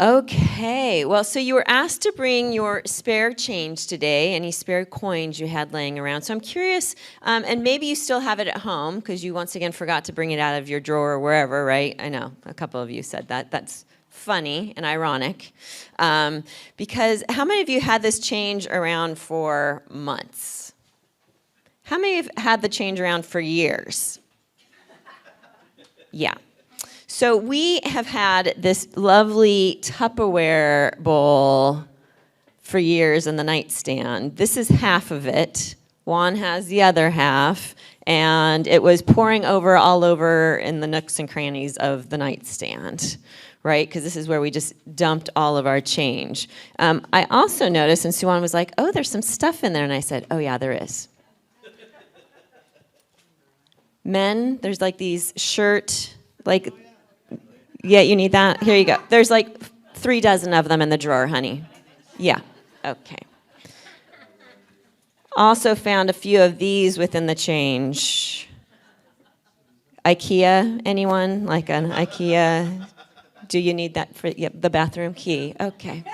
Okay, well, so you were asked to bring your spare change today, any spare coins you had laying around. So I'm curious, and maybe you still have it at home because you once again forgot to bring it out of your drawer or wherever, right? I know, a couple of you said that. That's funny and ironic. Because how many of you had this change around for months? How many have had the change around for years? Yeah. So we have had this lovely Tupperware bowl for years in the nightstand. This is half of it. Juan has the other half, and it was pouring over all over in the nooks and crannies of the nightstand, right? Because this is where we just dumped all of our change. I also noticed, and Suwan was like, oh, there's some stuff in there, and I said, oh yeah, there is. Men, there's like these yeah, you need that? Here you go. There's like 3 dozen of them in the drawer, honey. Yeah, okay. Also found a few of these within the change. IKEA, anyone? Like an IKEA? Do you need that for the bathroom key? Okay.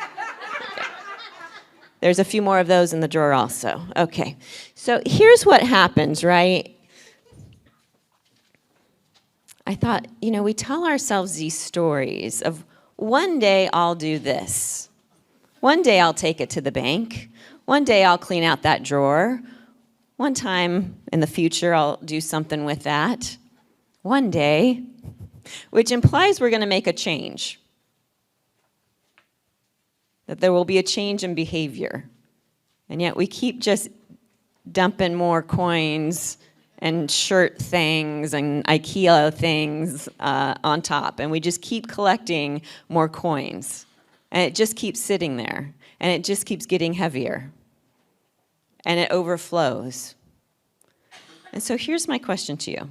There's a few more of those in the drawer also. Okay. So here's what happens, right? I thought, we tell ourselves these stories of one day I'll do this. One day I'll take it to the bank. One day I'll clean out that drawer. One time in the future I'll do something with that. One day, which implies we're going to make a change. That there will be a change in behavior. And yet we keep just dumping more coins and shirt things and IKEA things on top. And we just keep collecting more coins. And it just keeps sitting there. And it just keeps getting heavier. And it overflows. And so here's my question to you.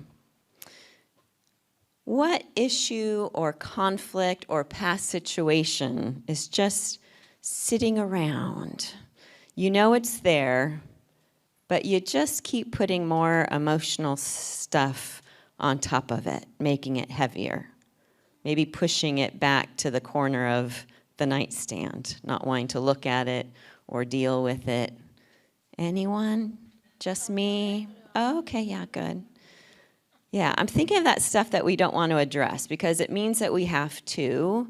What issue or conflict or past situation is just sitting around? You know it's there, but you just keep putting more emotional stuff on top of it, making it heavier. Maybe pushing it back to the corner of the nightstand, not wanting to look at it or deal with it. Anyone? Just me? Oh, okay, yeah, good. Yeah, I'm thinking of that stuff that we don't want to address because it means that we have to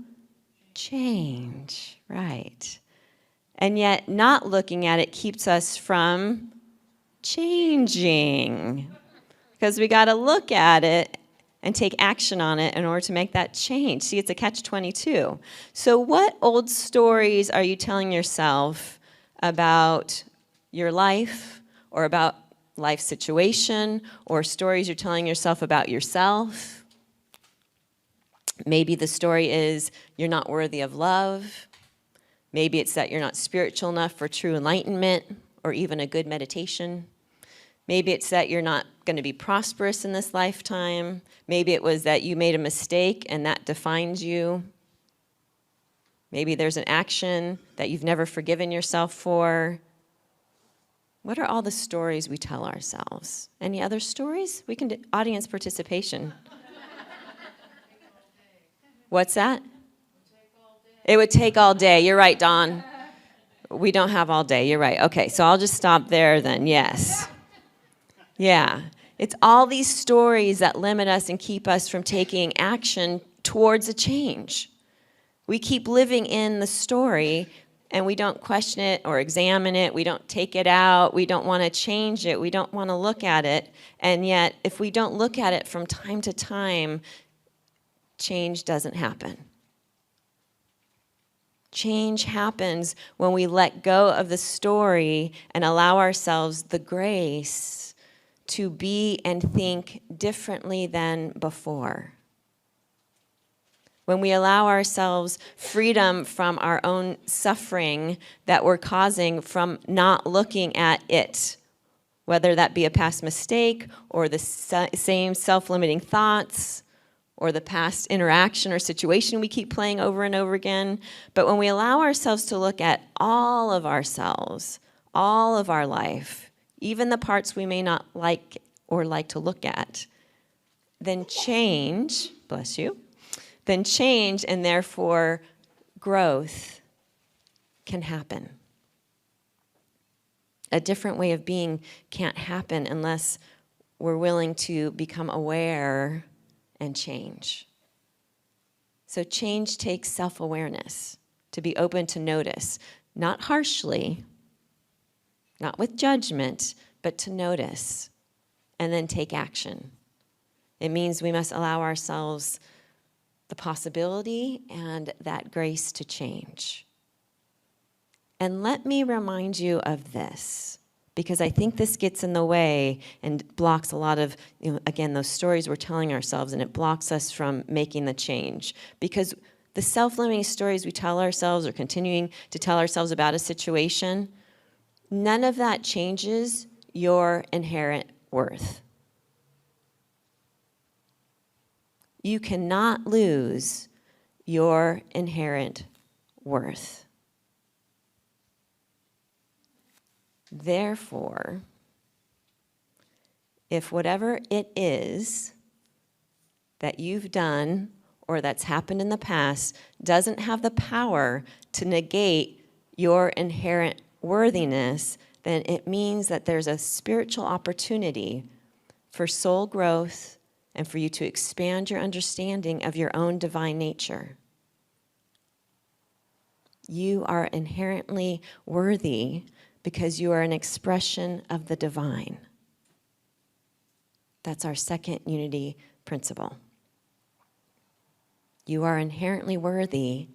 change, right? And yet not looking at it keeps us from changing, because we got to look at it and take action on it in order to make that change. See, it's a catch-22. So what old stories are you telling yourself about your life or about life situation, or stories you're telling yourself about yourself? Maybe the story is you're not worthy of love. Maybe it's that you're not spiritual enough for true enlightenment or even a good meditation. Maybe it's that you're not going to be prosperous in this lifetime. Maybe it was that you made a mistake and that defines you. Maybe there's an action that you've never forgiven yourself for. What are all the stories we tell ourselves? Any other stories? We can do audience participation. What's that? It would take all day. You're right, Dawn. We don't have all day. You're right. Okay, so I'll just stop there then. Yes. Yeah. It's all these stories that limit us and keep us from taking action towards a change. We keep living in the story, and we don't question it or examine it. We don't take it out. We don't want to change it. We don't want to look at it. And yet, if we don't look at it from time to time, change doesn't happen. Change happens when we let go of the story and allow ourselves the grace to be and think differently than before. When we allow ourselves freedom from our own suffering that we're causing from not looking at it, whether that be a past mistake or the same self-limiting thoughts or the past interaction or situation we keep playing over and over again. But when we allow ourselves to look at all of ourselves, all of our life, even the parts we may not like or like to look at, then change, bless you, then change and therefore growth can happen. A different way of being can't happen unless we're willing to become aware and change. So change takes self-awareness, to be open to notice, not harshly, not with judgment, but to notice and then take action. It means we must allow ourselves the possibility and that grace to change. And let me remind you of this, because I think this gets in the way and blocks a lot of, again, those stories we're telling ourselves, and it blocks us from making the change. Because the self-limiting stories we tell ourselves or continuing to tell ourselves about a situation, none of that changes your inherent worth. You cannot lose your inherent worth. Therefore, if whatever it is that you've done or that's happened in the past doesn't have the power to negate your inherent worthiness, then it means that there's a spiritual opportunity for soul growth and for you to expand your understanding of your own divine nature. You are inherently worthy because you are an expression of the divine. That's our second unity principle. You are inherently worthy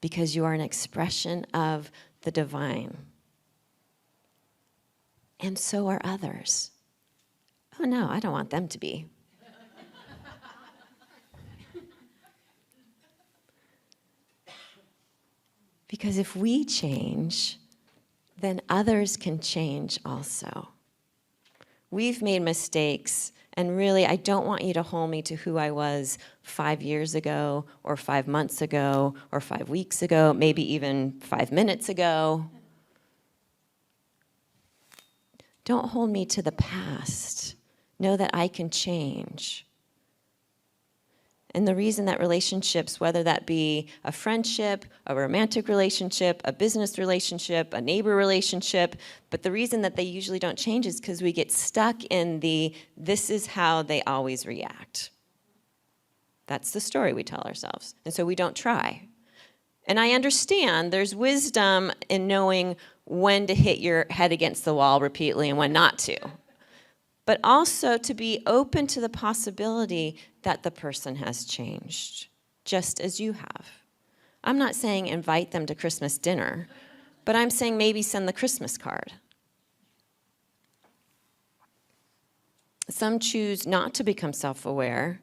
because you are an expression of the divine. And so are others. Oh no, I don't want them to be. Because if we change, then others can change also. We've made mistakes, and really, I don't want you to hold me to who I was 5 years ago, or 5 months ago, or 5 weeks ago, maybe even 5 minutes ago. Don't hold me to the past. Know that I can change. And the reason that relationships, whether that be a friendship, a romantic relationship, a business relationship, a neighbor relationship, but the reason that they usually don't change is because we get stuck in this is how they always react. That's the story we tell ourselves. And so we don't try. And I understand there's wisdom in knowing when to hit your head against the wall repeatedly and when not to. But also to be open to the possibility that the person has changed, just as you have. I'm not saying invite them to Christmas dinner, but I'm saying maybe send the Christmas card. Some choose not to become self-aware,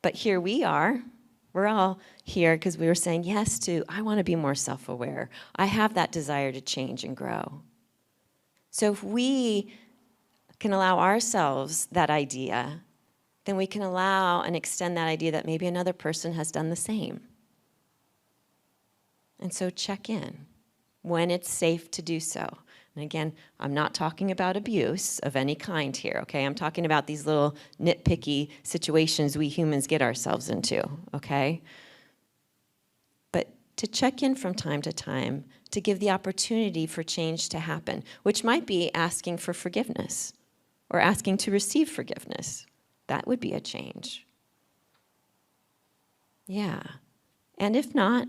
but here we are. We're all here because we were saying yes to, I want to be more self-aware. I have that desire to change and grow. So if we can allow ourselves that idea, then we can allow and extend that idea that maybe another person has done the same. And so check in when it's safe to do so. And again, I'm not talking about abuse of any kind here, okay? I'm talking about these little nitpicky situations we humans get ourselves into, okay? But to check in from time to time, to give the opportunity for change to happen, which might be asking for forgiveness or asking to receive forgiveness. That would be a change. Yeah. And if not,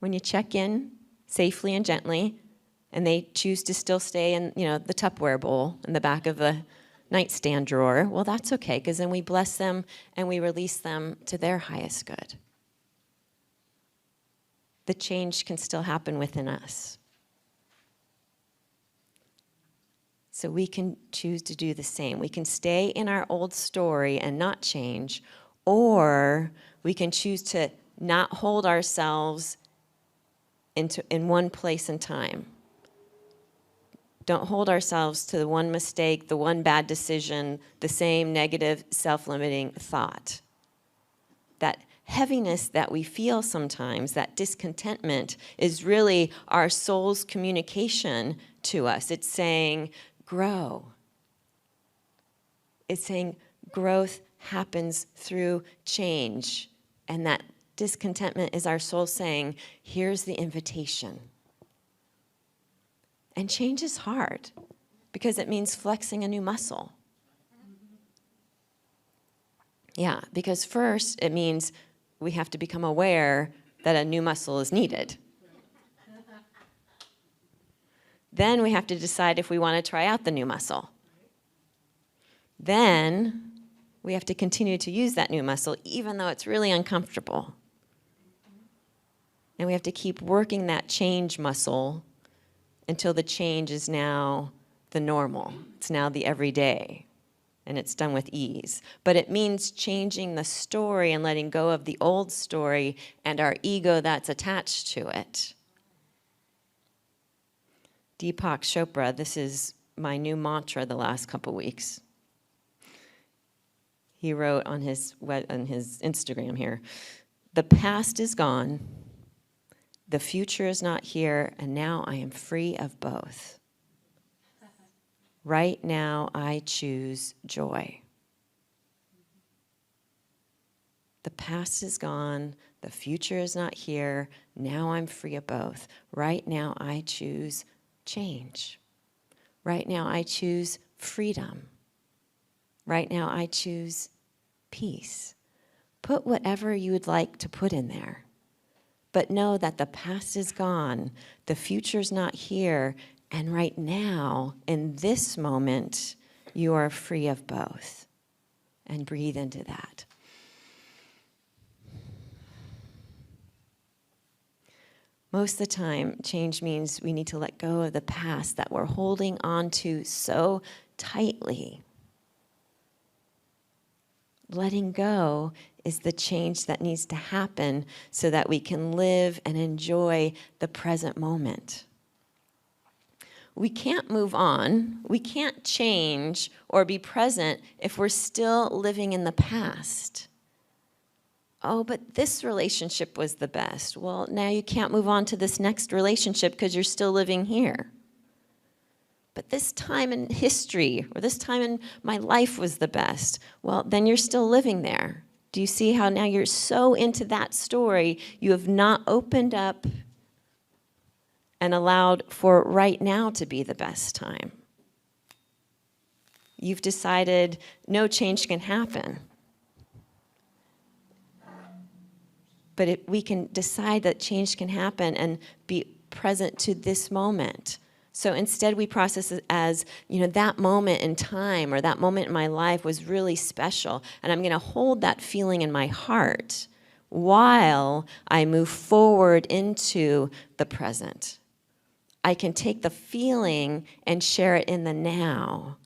when you check in safely and gently, and they choose to still stay in, the Tupperware bowl in the back of the nightstand drawer, well, that's okay, because then we bless them and we release them to their highest good. The change can still happen within us. So we can choose to do the same. We can stay in our old story and not change, or we can choose to not hold ourselves in one place and time. Don't hold ourselves to the one mistake, the one bad decision, the same negative, self-limiting thought. That heaviness that we feel sometimes, that discontentment, is really our soul's communication to us. It's saying, grow. It's saying growth happens through change, and that discontentment is our soul saying, here's the invitation. And change is hard because it means flexing a new muscle. Yeah, because first it means we have to become aware that a new muscle is needed. Then we have to decide if we want to try out the new muscle. Then we have to continue to use that new muscle even though it's really uncomfortable. And we have to keep working that change muscle until the change is now the normal. It's now the everyday. And it's done with ease. But it means changing the story and letting go of the old story and our ego that's attached to it. Deepak Chopra, this is my new mantra the last couple weeks. He wrote on his Instagram here, the past is gone, the future is not here, and now I am free of both. Right now, I choose joy. The past is gone. The future is not here. Now I'm free of both. Right now, I choose change. Right now, I choose freedom. Right now, I choose peace. Put whatever you would like to put in there. But know that the past is gone. The future's not here. And right now, in this moment, you are free of both. And breathe into that. Most of the time, change means we need to let go of the past that we're holding on to so tightly. Letting go is the change that needs to happen so that we can live and enjoy the present moment. We can't move on, we can't change or be present if we're still living in the past. Oh, but this relationship was the best. Well, now you can't move on to this next relationship because you're still living here. But this time in history or this time in my life was the best. Well, then you're still living there. Do you see how now you're so into that story, you have not opened up and allowed for right now to be the best time? You've decided no change can happen. But we can decide that change can happen and be present to this moment. So instead we process it as, that moment in time or that moment in my life was really special. And I'm going to hold that feeling in my heart while I move forward into the present. I can take the feeling and share it in the now.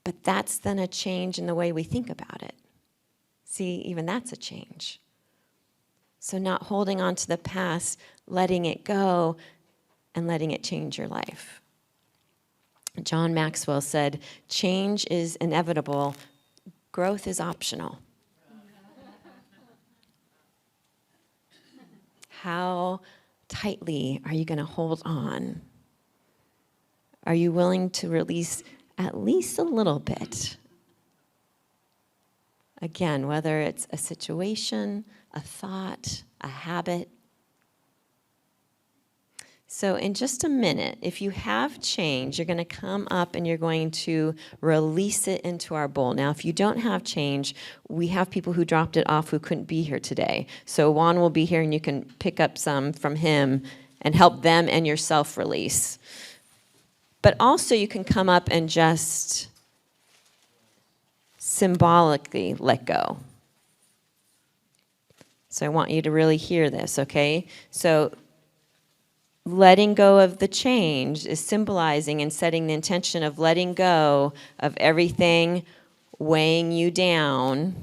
But that's then a change in the way we think about it. See, even that's a change. So not holding on to the past, letting it go, and letting it change your life. John Maxwell said, change is inevitable, growth is optional. How tightly are you going to hold on? Are you willing to release at least a little bit? Again, whether it's a situation, a thought, a habit. So in just a minute, if you have change, you're going to come up and you're going to release it into our bowl. Now, if you don't have change, we have people who dropped it off who couldn't be here today. So Juan will be here and you can pick up some from him and help them and yourself release. But also you can come up and just symbolically let go. So I want you to really hear this, okay? So letting go of the change is symbolizing and setting the intention of letting go of everything weighing you down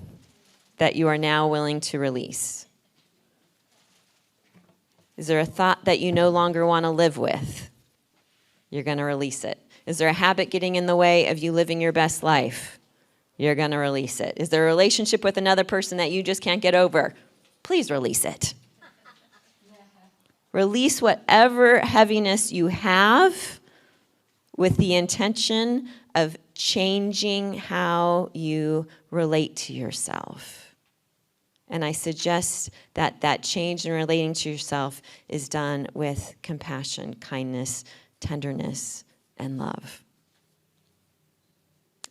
that you are now willing to release. Is there a thought that you no longer want to live with? You're going to release it. Is there a habit getting in the way of you living your best life? You're going to release it. Is there a relationship with another person that you just can't get over? Please release it. Release whatever heaviness you have with the intention of changing how you relate to yourself. And I suggest that that change in relating to yourself is done with compassion, kindness, tenderness, and love.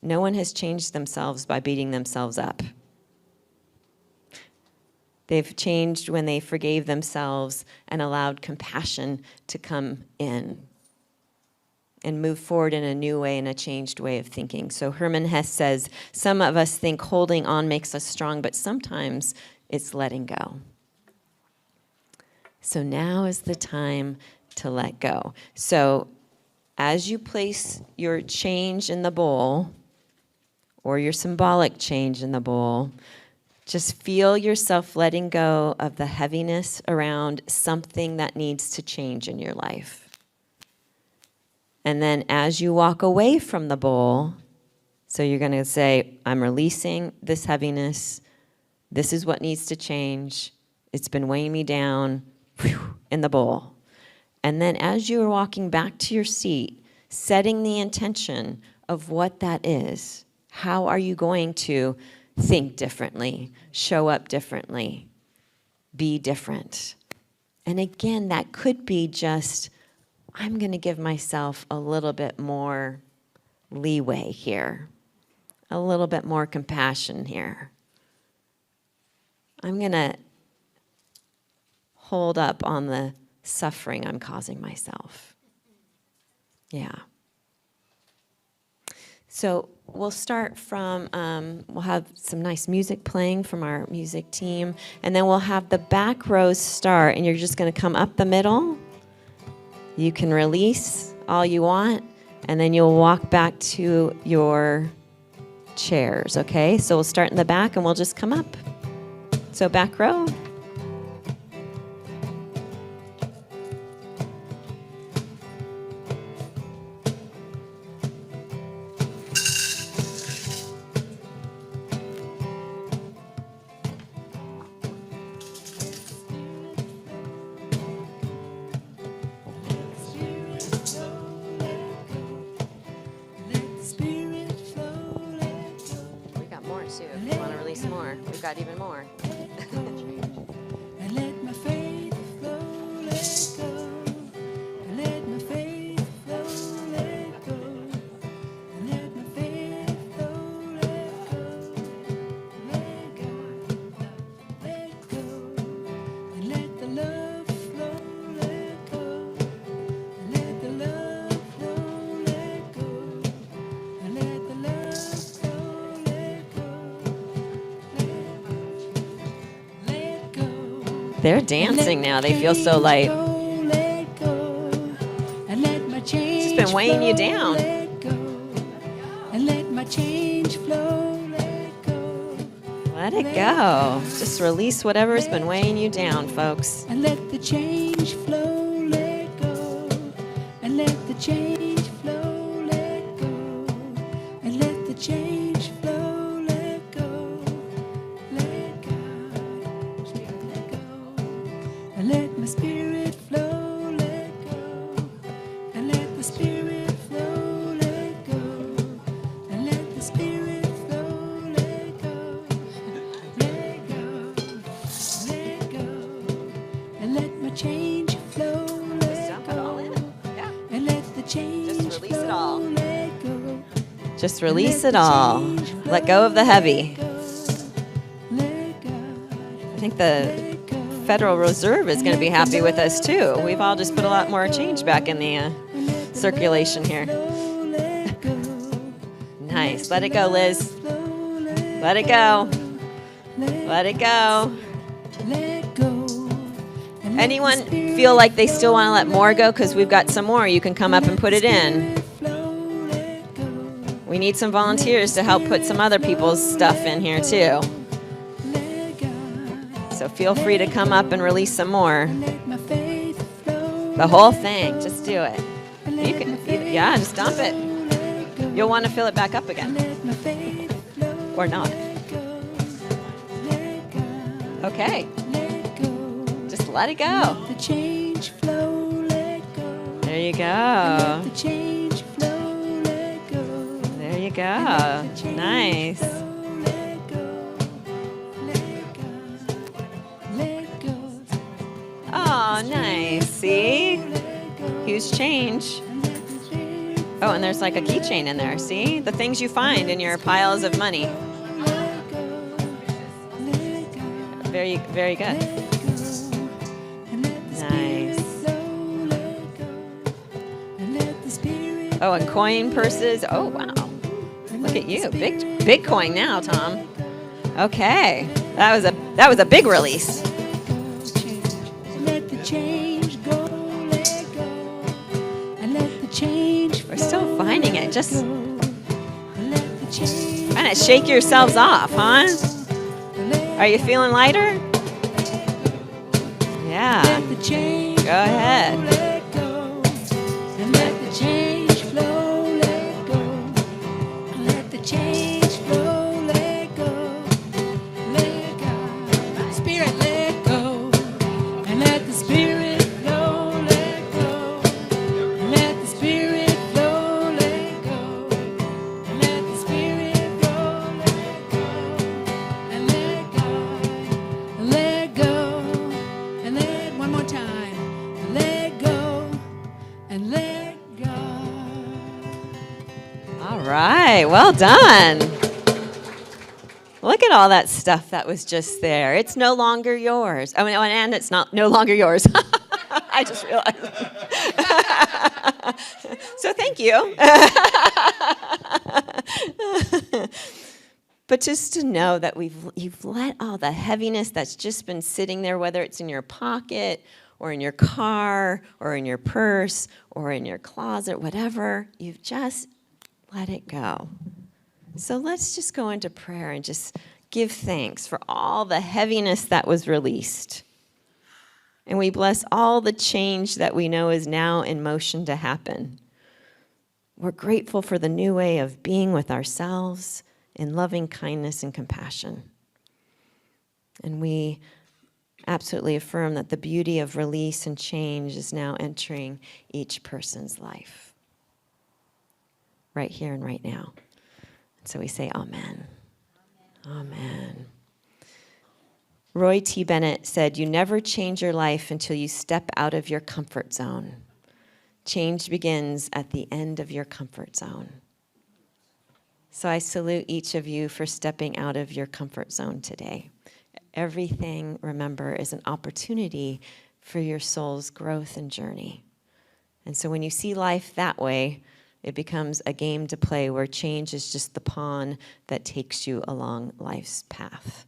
No one has changed themselves by beating themselves up. They've changed when they forgave themselves and allowed compassion to come in and move forward in a new way, in a changed way of thinking. So Herman Hesse says, some of us think holding on makes us strong, but sometimes it's letting go. So now is the time to let go. So as you place your change in the bowl, or your symbolic change in the bowl, just feel yourself letting go of the heaviness around something that needs to change in your life. And then as you walk away from the bowl, so you're going to say, I'm releasing this heaviness. This is what needs to change. It's been weighing me down in the bowl. And then as you're walking back to your seat, setting the intention of what that is, how are you going to think differently, show up differently, be different? And again, that could be just, I'm going to give myself a little bit more leeway here, a little bit more compassion here. I'm going to hold up on the suffering I'm causing myself. Yeah. So we'll start from, we'll have some nice music playing from our music team, and then we'll have the back rows start, and you're just going to come up the middle. You can release all you want, and then you'll walk back to your chairs, okay? So we'll start in the back, and we'll just come up. So back row. We've got even more. And let my faith flow, let go. And let my faith flow, let go. And let my faith flow, let go. Let go, let go. And let the love flow, let go. And let the love flow, let go. And let the love flow, let go. They're dancing now. They feel so light. It's just been weighing you down. Let it go. Just release whatever's been weighing you down, folks. And let the change flow, let go. And let the change flow, let go. And let the change flow, let go. Let God, let go. And let my spirit flow, let go. And let the spirit flow, let go. And let the spirit flow, let go. Let go, let go. And let my change flow, let go. And let the change Just release it all. flow, let go. Just release it all. Let go of the heavy. Let go. I think the Federal Reserve is going to be happy with us too. We've all just put a lot more change back in the circulation here. Nice. Let it go, Liz. Let it go. Let it go. Anyone feel like they still want to let more go? Because we've got some more. You can come up and put it in. We need some volunteers to help put some other people's stuff in here too. So feel free to come up and release some more. The whole thing. Just do it. You can, yeah, just dump it. You'll want to fill it back up again. Or not. Okay. Just let it go. There you go. There you go. Nice. Oh, nice. See? Huge change. Oh, and there's like a keychain in there. See? The things you find in your piles of money. Very, very good. Nice. Oh, and coin purses. Oh, wow. Look at you. Big coin now, Tom. Okay. That was a big release. We're still finding it. Just kind of shake yourselves off, huh? Are you feeling lighter? Yeah. Go ahead. Well done. Look at all that stuff that was just there. It's no longer yours. Oh, and it's no longer yours. I just realized. So thank you. But just to know that you've let all the heaviness that's just been sitting there, whether it's in your pocket or in your car or in your purse or in your closet, whatever, you've just let it go. So let's just go into prayer and just give thanks for all the heaviness that was released. And we bless all the change that we know is now in motion to happen. We're grateful for the new way of being with ourselves in loving kindness and compassion. And we absolutely affirm that the beauty of release and change is now entering each person's life, right here and right now. So we say amen. Amen. Roy T. Bennett said, "You never change your life until you step out of your comfort zone. Change begins at the end of your comfort zone." So I salute each of you for stepping out of your comfort zone today. Everything, remember, is an opportunity for your soul's growth and journey. And so when you see life that way, it becomes a game to play where change is just the pawn that takes you along life's path.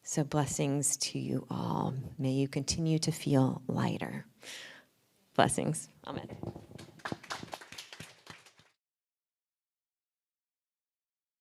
So blessings to you all. May you continue to feel lighter. Blessings. Amen.